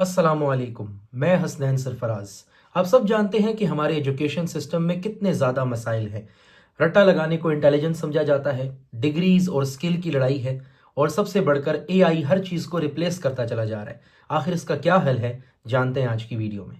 अस्सलाम वालेकुम। मैं हसनैन सरफराज। आप सब जानते हैं कि हमारे एजुकेशन सिस्टम में कितने ज़्यादा मसाइल हैं। रट्टा लगाने को इंटेलिजेंस समझा जाता है, डिग्रीज और स्किल की लड़ाई है, और सबसे बढ़कर एआई हर चीज़ को रिप्लेस करता चला जा रहा है। आखिर इसका क्या हल है, जानते हैं आज की वीडियो में।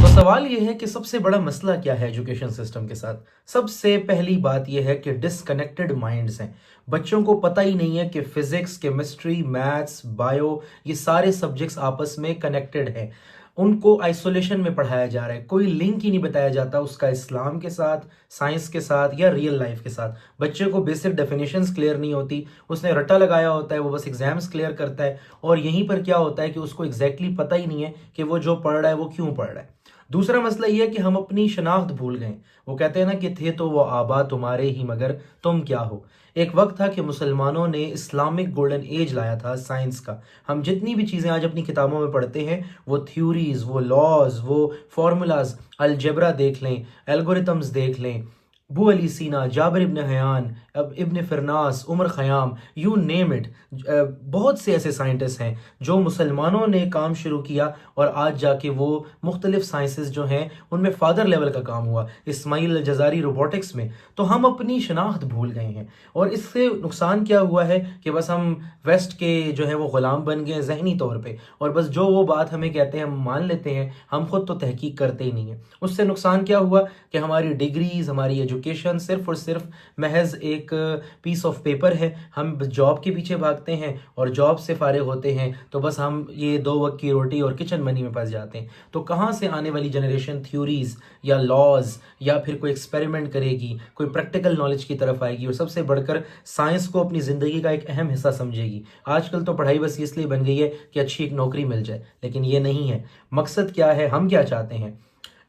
तो सवाल यह है कि सबसे बड़ा मसला क्या है एजुकेशन सिस्टम के साथ। सबसे पहली बात यह है कि डिसकनेक्टेड माइंड्स हैं। बच्चों को पता ही नहीं है कि फिजिक्स, केमिस्ट्री, मैथ्स, बायो, ये सारे सब्जेक्ट्स आपस में कनेक्टेड हैं। उनको आइसोलेशन में पढ़ाया जा रहा है, कोई लिंक ही नहीं बताया जाता उसका इस्लाम के साथ, साइंस के साथ या रियल लाइफ के साथ। बच्चे को बेसिक डेफिनेशंस क्लियर नहीं होती, उसने रट्टा लगाया होता है, वो बस एग्जाम्स क्लियर करता है, और यहीं पर क्या होता है कि उसको एग्जैक्टली पता ही नहीं है कि वो जो पढ़ रहा है वो क्यों पढ़ रहा है। दूसरा मसला ये है कि हम अपनी शनाख्त भूल गए। वो कहते हैं ना कि थे तो वो आबा तुम्हारे ही, मगर तुम क्या हो। एक वक्त था कि मुसलमानों ने इस्लामिक गोल्डन एज लाया था साइंस का। हम जितनी भी चीज़ें आज अपनी किताबों में पढ़ते हैं, वो थ्योरीज, वो लॉज, वो फार्मूलाज, अलजेब्रा देख लें, एल्गोरिथम्स देख लें, बू अली सीना, जाबिर इब्न हयान, अब ibn Firnas, Omar Khayyam, you name it. बहुत से ऐसे साइंटिस्ट हैं जो मुसलमानों ने काम शुरू किया, और आज जाके वो मुख्तलिफ साइंसेस जो हैं उनमें फादर लेवल का काम हुआ, इस्माइल अल जजारी रोबोटिक्स में। तो हम अपनी शनाख्त भूल गए हैं, और इससे नुकसान क्या हुआ है कि बस हम वेस्ट के जो है वो ग़ुलाम बन गए जहनी तौर पे, और बस जो वो बात हमें कहते हैं हम मान लेते हैं, हम खुद तो तहकीक करते ही नहीं है। उससे नुकसान क्या हुआ कि हमारी डिग्रीज, हमारी एजुकेशन सिर्फ और सिर्फ महज एक पीस ऑफ पेपर है। हम जॉब के पीछे भागते हैं, और जॉब से फारिग होते हैं तो बस हम ये दो वक्त की रोटी और किचन मनी में फंस जाते हैं। तो कहाँ से आने वाली जनरेशन थ्योरीज या लॉज या फिर कोई एक्सपेरिमेंट करेगी, कोई प्रैक्टिकल नॉलेज की तरफ आएगी, और सबसे बढ़कर साइंस को अपनी ज़िंदगी का एक अहम हिस्सा समझेगी। आजकल तो पढ़ाई बस इसलिए बन गई है कि अच्छी एक नौकरी मिल जाए, लेकिन ये नहीं है। मकसद क्या है, हम क्या चाहते हैं।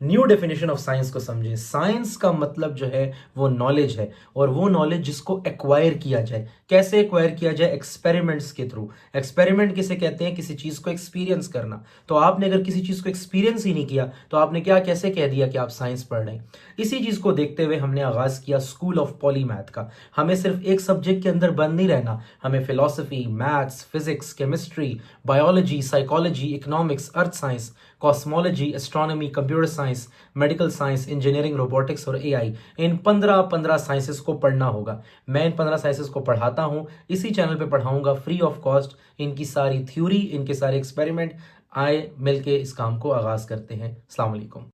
न्यू डेफिनेशन ऑफ साइंस को समझें। साइंस का मतलब जो है वो नॉलेज है, और वो नॉलेज जिसको एक्वायर किया जाए। कैसे एक्वायर किया जाए? एक्सपेरिमेंट्स के थ्रू। एक्सपेरिमेंट किसे कहते हैं? किसी चीज़ को एक्सपीरियंस करना। तो आपने अगर किसी चीज़ को एक्सपीरियंस ही नहीं किया तो आपने क्या कैसे कह दिया कि आप साइंस पढ़ रहे हैं? इसी चीज़ को देखते हुए हमने आगाज़ किया स्कूल ऑफ पॉलीमैथ का। हमें सिर्फ एक सब्जेक्ट के अंदर बंद नहीं रहना, हमें philosophy, maths, physics, chemistry, biology, psychology, economics, earth science, cosmology, astronomy, computer science, medical science, engineering, robotics और एआई, इन 15 साइंसेस को पढ़ना होगा। मैं इन 15 साइंसेस को पढ़ाता हूँ, इसी चैनल पे पढ़ाऊंगा फ्री ऑफ कॉस्ट। इनकी सारी थ्योरी, इनके सारे एक्सपेरिमेंट, आए मिलके इस काम को आगाज़ करते हैं। अस्सलाम वालेकुम।